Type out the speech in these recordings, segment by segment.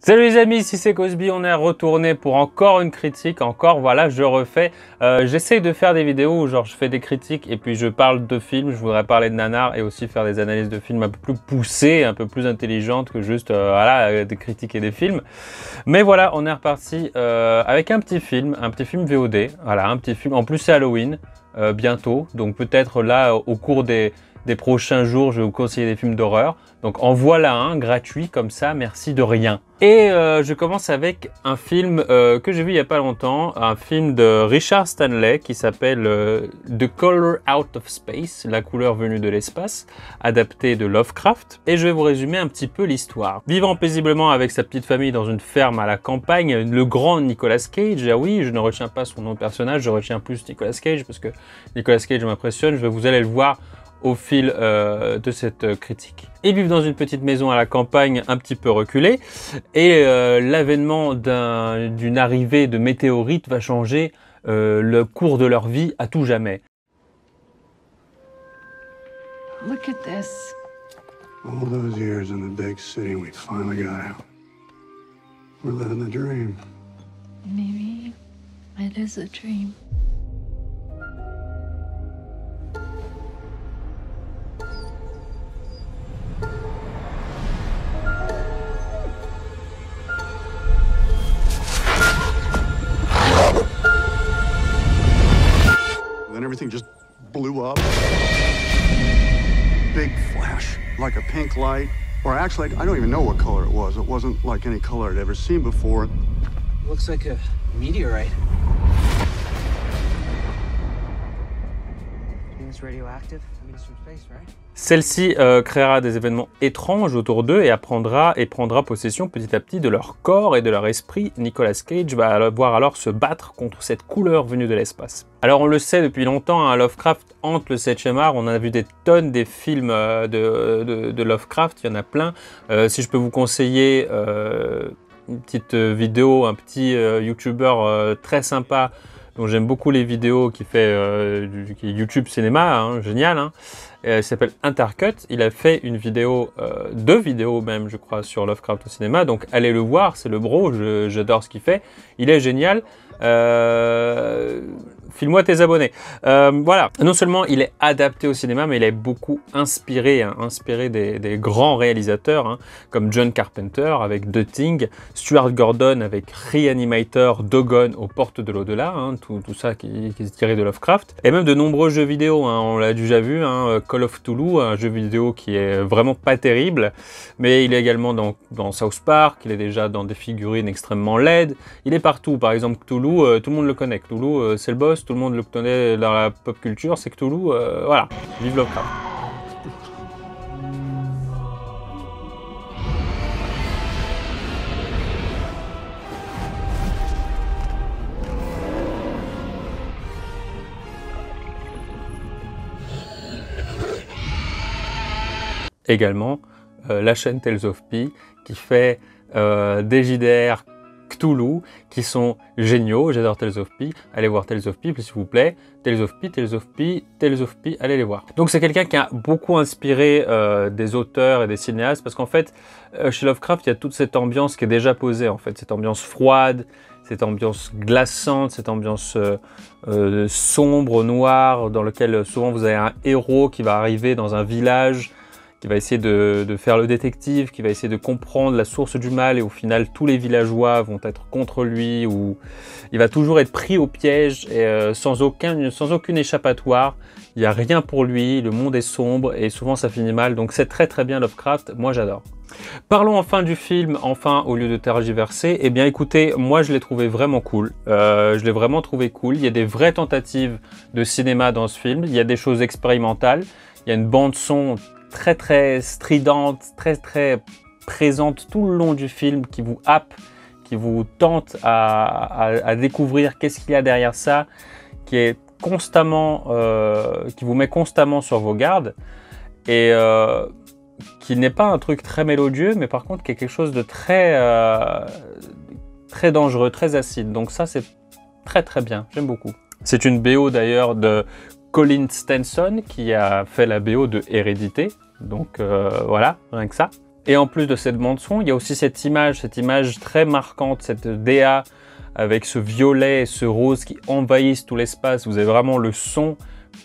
Salut les amis, ici c'est Cosby, on est retourné pour encore une critique, voilà, je refais. J'essaye de faire des vidéos où genre je fais des critiques et puis je parle de films, je voudrais parler de nanar et aussi faire des analyses de films un peu plus poussées, un peu plus intelligentes que juste voilà, des critiques et des films. Mais voilà, on est reparti avec un petit film VOD, voilà, un petit film, en plus c'est Halloween, bientôt, donc peut-être là au cours des prochains jours, je vais vous conseiller des films d'horreur. Donc en voilà un, gratuit comme ça, merci de rien. Et je commence avec un film que j'ai vu il n'y a pas longtemps, un film de Richard Stanley qui s'appelle The Color Out of Space, la couleur venue de l'espace, adapté de Lovecraft. Et je vais vous résumer un petit peu l'histoire. Vivant paisiblement avec sa petite famille dans une ferme à la campagne, le grand Nicolas Cage, ah oui, je ne retiens pas son nom de personnage, je retiens plus Nicolas Cage parce que Nicolas Cage m'impressionne, vous allez le voir au fil de cette critique. Ils vivent dans une petite maison à la campagne un petit peu reculée et l'avènement d'une arrivée de météorites va changer le cours de leur vie à tout jamais. Look at this. All those years in the big city, we finally got out. We're living the dream. Maybe it is a dream. Then everything just blew up. Big flash, like a pink light. Or actually, I don't even know what color it was. It wasn't like any color I'd ever seen before. Looks like a meteorite. It's radioactive. I mean, it's from space, right? Celle-ci créera des événements étranges autour d'eux et prendra possession petit à petit de leur corps et de leur esprit. Nicolas Cage va voir alors se battre contre cette couleur venue de l'espace. Alors on le sait depuis longtemps, hein, Lovecraft hante le 7e art, on a vu des tonnes des films de Lovecraft, il y en a plein. Si je peux vous conseiller une petite vidéo, un petit YouTuber très sympa, dont j'aime beaucoup les vidéos, qui fait YouTube Cinéma, hein, génial, hein. Il s'appelle Intercut, il a fait une vidéo, 2 vidéos même je crois sur Lovecraft au cinéma, donc allez le voir, c'est le bro, j'adore ce qu'il fait, il est génial. File-moi tes abonnés. Voilà, non seulement il est adapté au cinéma, mais il est beaucoup inspiré, hein, des grands réalisateurs, hein, comme John Carpenter avec The Thing, Stuart Gordon avec Reanimator, Dogon aux portes de l'au-delà, hein, tout ça qui est tiré de Lovecraft, et même de nombreux jeux vidéo, hein, on l'a déjà vu, hein, Call of Cthulhu, un jeu vidéo qui est vraiment pas terrible, mais il est également dans South Park, il est déjà dans des figurines extrêmement laides, il est partout, par exemple Cthulhu, tout le monde le connaît, Cthulhu c'est le boss, tout le monde le connaît dans la pop culture, c'est Cthulhu, voilà, vive Lovecraft. Également, la chaîne Tales of Pi qui fait des JDR Cthulhu qui sont géniaux, j'adore Tales of Pi, allez voir Tales of Pi s'il vous plaît, Tales of Pi, allez les voir. Donc c'est quelqu'un qui a beaucoup inspiré des auteurs et des cinéastes, parce qu'en fait, chez Lovecraft, il y a toute cette ambiance qui est déjà posée, en fait, cette ambiance froide, cette ambiance glaçante, cette ambiance sombre, noire, dans laquelle souvent vous avez un héros qui va arriver dans un village, qui va essayer de faire le détective, qui va essayer de comprendre la source du mal, et au final tous les villageois vont être contre lui, ou il va toujours être pris au piège et sans aucune échappatoire. Il n'y a rien pour lui, le monde est sombre et souvent ça finit mal, donc c'est très très bien Lovecraft, moi j'adore. Parlons enfin du film, enfin au lieu de tergiverser, eh bien écoutez, moi je l'ai trouvé vraiment cool, je l'ai vraiment trouvé cool, il y a des vraies tentatives de cinéma dans ce film, il y a des choses expérimentales, il y a une bande son très très stridente, très très présente tout le long du film, qui vous happe, qui vous tente à découvrir qu'est-ce qu'il y a derrière ça, qui est constamment, qui vous met constamment sur vos gardes, et qui n'est pas un truc très mélodieux, mais par contre qui est quelque chose de très, très dangereux, très acide. Donc ça c'est très très bien, j'aime beaucoup. C'est une BO d'ailleurs de Colin Stenson qui a fait la BO de Hérédité, donc voilà, rien que ça. Et en plus de cette bande-son, il y a aussi cette image très marquante, cette DA avec ce violet et ce rose qui envahissent tout l'espace. Vous avez vraiment le son,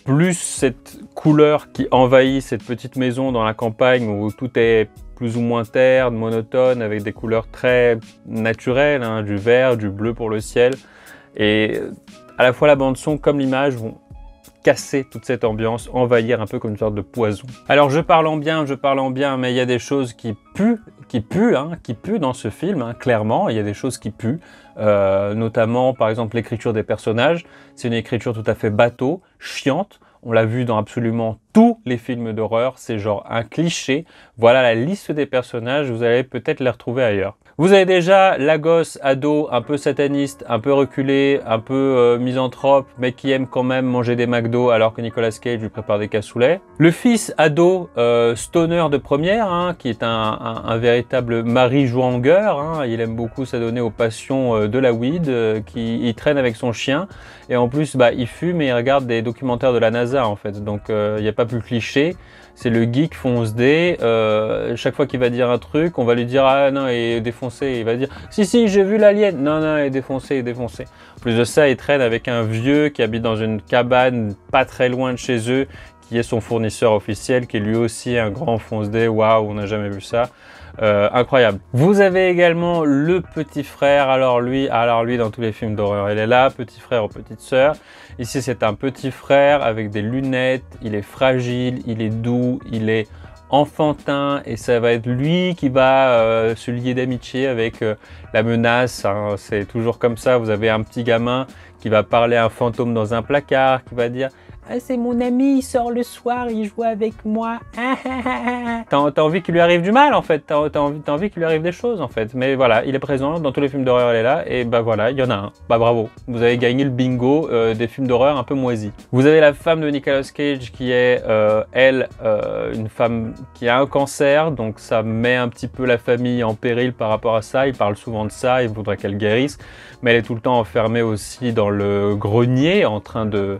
plus cette couleur qui envahit cette petite maison dans la campagne où tout est plus ou moins terne, monotone, avec des couleurs très naturelles, hein, du vert, du bleu pour le ciel. Et à la fois la bande-son comme l'image vont casser toute cette ambiance, envahir un peu comme une sorte de poison. Alors je parle en bien, mais il y a des choses qui puent dans ce film, hein, clairement. Il y a des choses qui puent, notamment par exemple l'écriture des personnages. C'est une écriture tout à fait bateau, chiante. On l'a vu dans absolument tous les films d'horreur, c'est genre un cliché. Voilà la liste des personnages, vous allez peut-être les retrouver ailleurs. Vous avez déjà la gosse ado un peu sataniste, un peu reculée, un peu misanthrope, mais qui aime quand même manger des McDo alors que Nicolas Cage lui prépare des cassoulets. Le fils ado stoner de première, hein, qui est un véritable mari-jouangueur, hein, il aime beaucoup s'adonner aux passions de la weed, il traîne avec son chien, et en plus bah, il fume et il regarde des documentaires de la NASA en fait, donc il n'y a pas plus cliché. C'est le geek fonce D, chaque fois qu'il va dire un truc, on va lui dire « Ah non, il est défoncé », il va dire « Si, j'ai vu l'alien ». Non, il est défoncé, En plus de ça, il traîne avec un vieux qui habite dans une cabane pas très loin de chez eux, qui est son fournisseur officiel, qui est lui aussi un grand fonce D. Waouh, on n'a jamais vu ça. Incroyable. Vous avez également le petit frère. Alors lui, dans tous les films d'horreur, il est là, petit frère ou petite sœur. Ici, c'est un petit frère avec des lunettes. Il est fragile, il est doux, il est enfantin, et ça va être lui qui va se lier d'amitié avec la menace. Hein. C'est toujours comme ça. Vous avez un petit gamin qui va parler à un fantôme dans un placard, qui va dire « Ah, c'est mon ami, il sort le soir, il joue avec moi. » T'as envie qu'il lui arrive du mal en fait, t'as envie qu'il lui arrive des choses en fait. Mais voilà, il est présent dans tous les films d'horreur, il est là, et bah voilà, il y en a un. Bah bravo, vous avez gagné le bingo des films d'horreur un peu moisis. Vous avez la femme de Nicolas Cage qui est, elle, une femme qui a un cancer, donc ça met un petit peu la famille en péril par rapport à ça. Il parle souvent de ça, il voudrait qu'elle guérisse, mais elle est tout le temps enfermée aussi dans le grenier en train de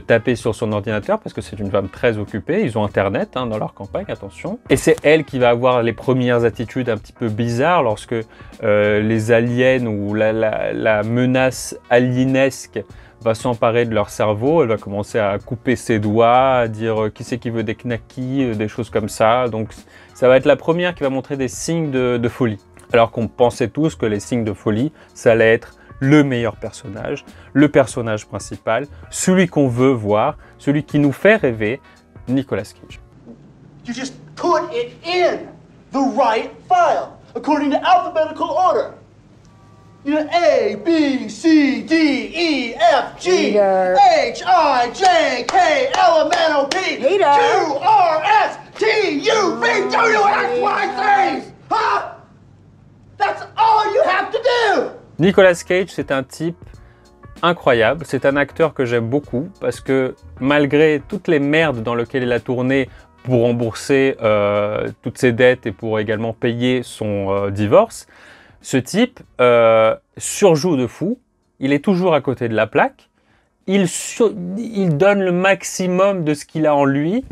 taper sur son ordinateur parce que c'est une femme très occupée. Ils ont internet hein, dans leur campagne, attention. Et c'est elle qui va avoir les premières attitudes un petit peu bizarres lorsque les aliens ou la menace alienesque va s'emparer de leur cerveau. Elle va commencer à couper ses doigts, à dire qui c'est qui veut des knackis, des choses comme ça. Donc ça va être la première qui va montrer des signes de folie. Alors qu'on pensait tous que les signes de folie, ça allait être le meilleur personnage, le personnage principal, celui qu'on veut voir, celui qui nous fait rêver, Nicolas Cage. You just put it in the right file, according to alphabetical order. You know, A, B, C, D, E, F, G, Peter. H, I, J, K, L, M, N, O, P, Peter. Q, R, S, T, U, V, W, X, Y, Z. Huh? That's all you have to do. Nicolas Cage, c'est un type incroyable, c'est un acteur que j'aime beaucoup parce que malgré toutes les merdes dans lesquelles il a tourné pour rembourser toutes ses dettes et pour également payer son divorce, ce type surjoue de fou, il est toujours à côté de la plaque, il donne le maximum de ce qu'il a en lui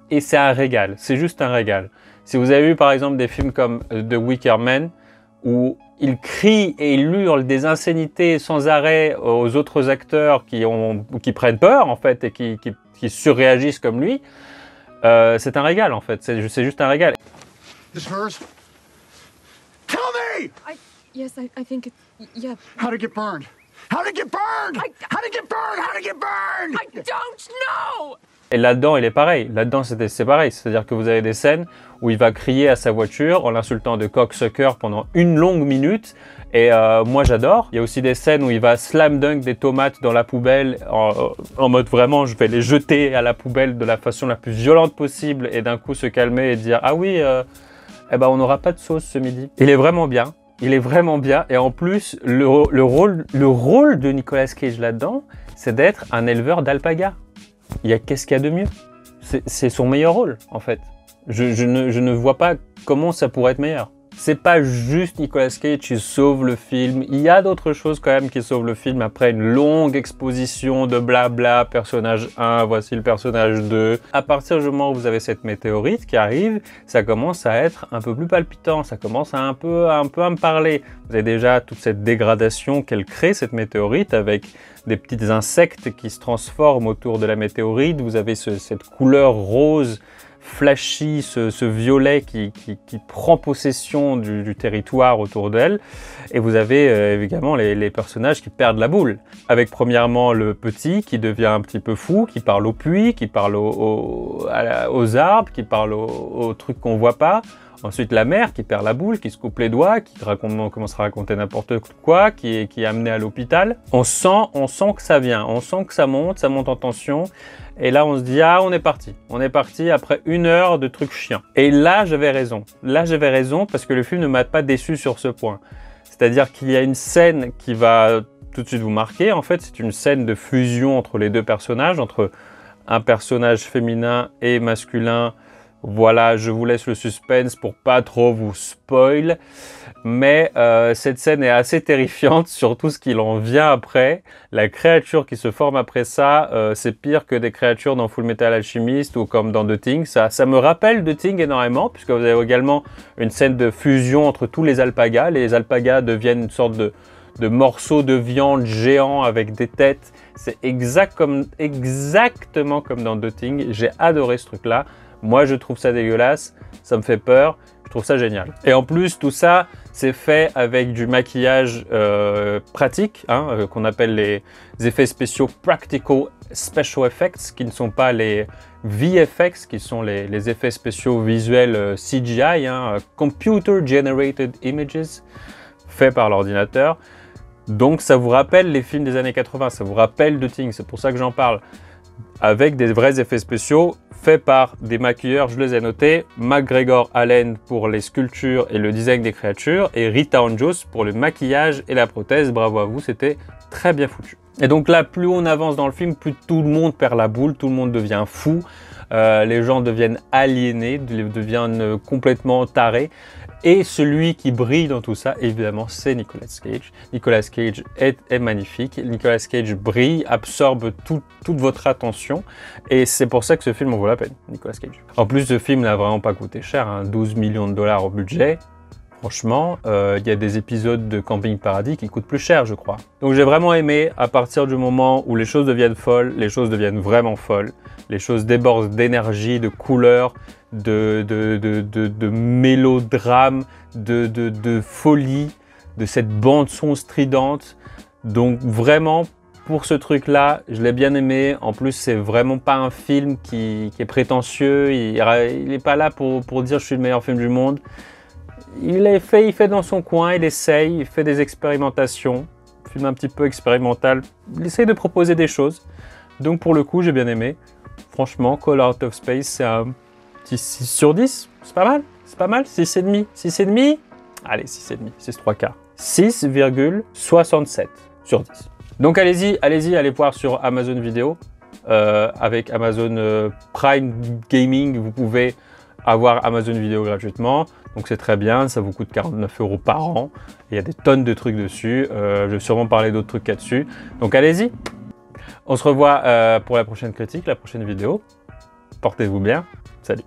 et c'est un régal, c'est juste un régal. Si vous avez vu par exemple des films comme The Wicker Man où il crie et il hurle des insanités sans arrêt aux autres acteurs qui prennent peur en fait et qui surréagissent comme lui. C'est un régal en fait, c'est juste un régal. This hers? Tell me! Yes, I think it. Yeah. How to get burned? How to get burned? How to get burned? How to get burned? I don't know! Et là-dedans, il est pareil. Là-dedans, c'est pareil. C'est-à-dire que vous avez des scènes où il va crier à sa voiture en l'insultant de cocksucker pendant une longue minute. Et moi, j'adore. Il y a aussi des scènes où il va slam dunk des tomates dans la poubelle en mode vraiment, je vais les jeter à la poubelle de la façon la plus violente possible et d'un coup se calmer et dire « Ah oui, eh ben, on n'aura pas de sauce ce midi. » Il est vraiment bien. Il est vraiment bien. Et en plus, le rôle de Nicolas Cage là-dedans, c'est d'être un éleveur d'alpagas. Qu'est-ce qu'il y a de mieux? C'est son meilleur rôle, en fait. Je ne vois pas comment ça pourrait être meilleur. c'est pas juste Nicolas Cage qui sauve le film. Il y a d'autres choses quand même qui sauvent le film après une longue exposition de blabla, personnage 1, voici le personnage 2. À partir du moment où vous avez cette météorite qui arrive, ça commence à être un peu plus palpitant, ça commence à un peu à me parler. Vous avez déjà toute cette dégradation qu'elle crée, cette météorite, avec des petits insectes qui se transforment autour de la météorite. Vous avez cette couleur rose flashy, ce violet qui prend possession du territoire autour d'elle. Et vous avez évidemment les personnages qui perdent la boule. Avec premièrement le petit qui devient un petit peu fou, qui parle au puits, qui parle aux arbres, qui parle aux trucs qu'on voit pas. Ensuite, la mère qui perd la boule, qui se coupe les doigts, qui commence à raconter n'importe quoi, qui est amenée à l'hôpital. On sent que ça vient, on sent que ça monte en tension. Et là, on se dit, ah, on est parti après 1 heure de trucs chiants. Et là, j'avais raison. Là, j'avais raison parce que le film ne m'a pas déçu sur ce point. C'est-à-dire qu'il y a une scène qui va tout de suite vous marquer. En fait, c'est une scène de fusion entre les deux personnages, entre un personnage féminin et masculin. Voilà, je vous laisse le suspense pour pas trop vous spoil, mais cette scène est assez terrifiante sur tout ce qu'il en vient après. La créature qui se forme après ça, c'est pire que des créatures dans Full Metal Alchemist ou comme dans The Thing. Ça me rappelle The Thing énormément, puisque vous avez également une scène de fusion entre tous les alpagas. Les alpagas deviennent une sorte de morceaux de viande géants avec des têtes. C'est exactement comme dans The Thing. J'ai adoré ce truc-là. Moi, je trouve ça dégueulasse, ça me fait peur, je trouve ça génial. Et en plus, tout ça, c'est fait avec du maquillage pratique, qu'on appelle les effets spéciaux Practical Special Effects, qui ne sont pas les VFX, qui sont les effets spéciaux visuels CGI, Computer Generated Images, faits par l'ordinateur. Donc, ça vous rappelle les films des années 80, ça vous rappelle The Thing, c'est pour ça que j'en parle. Avec des vrais effets spéciaux faits par des maquilleurs, je les ai notés, McGregor Allen pour les sculptures et le design des créatures, et Rita Onjos pour le maquillage et la prothèse. Bravo à vous, c'était très bien foutu. Et donc là, plus on avance dans le film, plus tout le monde perd la boule, tout le monde devient fou, les gens deviennent aliénés, deviennent complètement tarés. Et celui qui brille dans tout ça, évidemment, c'est Nicolas Cage. Nicolas Cage est magnifique. Nicolas Cage brille, absorbe toute votre attention. Et c'est pour ça que ce film en vaut la peine, Nicolas Cage. En plus, ce film n'a vraiment pas coûté cher, 12 millions de dollars au budget. Franchement, il y a des épisodes de Camping Paradis qui coûtent plus cher, je crois. Donc j'ai vraiment aimé, à partir du moment où les choses deviennent folles, les choses deviennent vraiment folles. Les choses débordent d'énergie, de couleurs, de mélodrame, de folie, de cette bande-son stridente. Donc vraiment, pour ce truc-là, je l'ai bien aimé. En plus, c'est vraiment pas un film qui est prétentieux. Il n'est pas là pour dire je suis le meilleur film du monde. Il fait dans son coin, il essaye, il fait des expérimentations. Film un petit peu expérimental. Il essaye de proposer des choses. Donc pour le coup, j'ai bien aimé. Franchement, Call Out of Space, c'est un petit 6 sur 10. C'est pas mal. C'est pas mal. 6,5. 6,5. Allez, 6,5. 6,75. 6,67 sur 10. Donc allez-y, allez voir sur Amazon Vidéo. Avec Amazon Prime Gaming, vous pouvez avoir Amazon Vidéo gratuitement. Donc c'est très bien, ça vous coûte 49 € par an. Il y a des tonnes de trucs dessus. Je vais sûrement parler d'autres trucs là-dessus. Donc allez-y. On se revoit pour la prochaine critique, la prochaine vidéo. Portez-vous bien. Salut.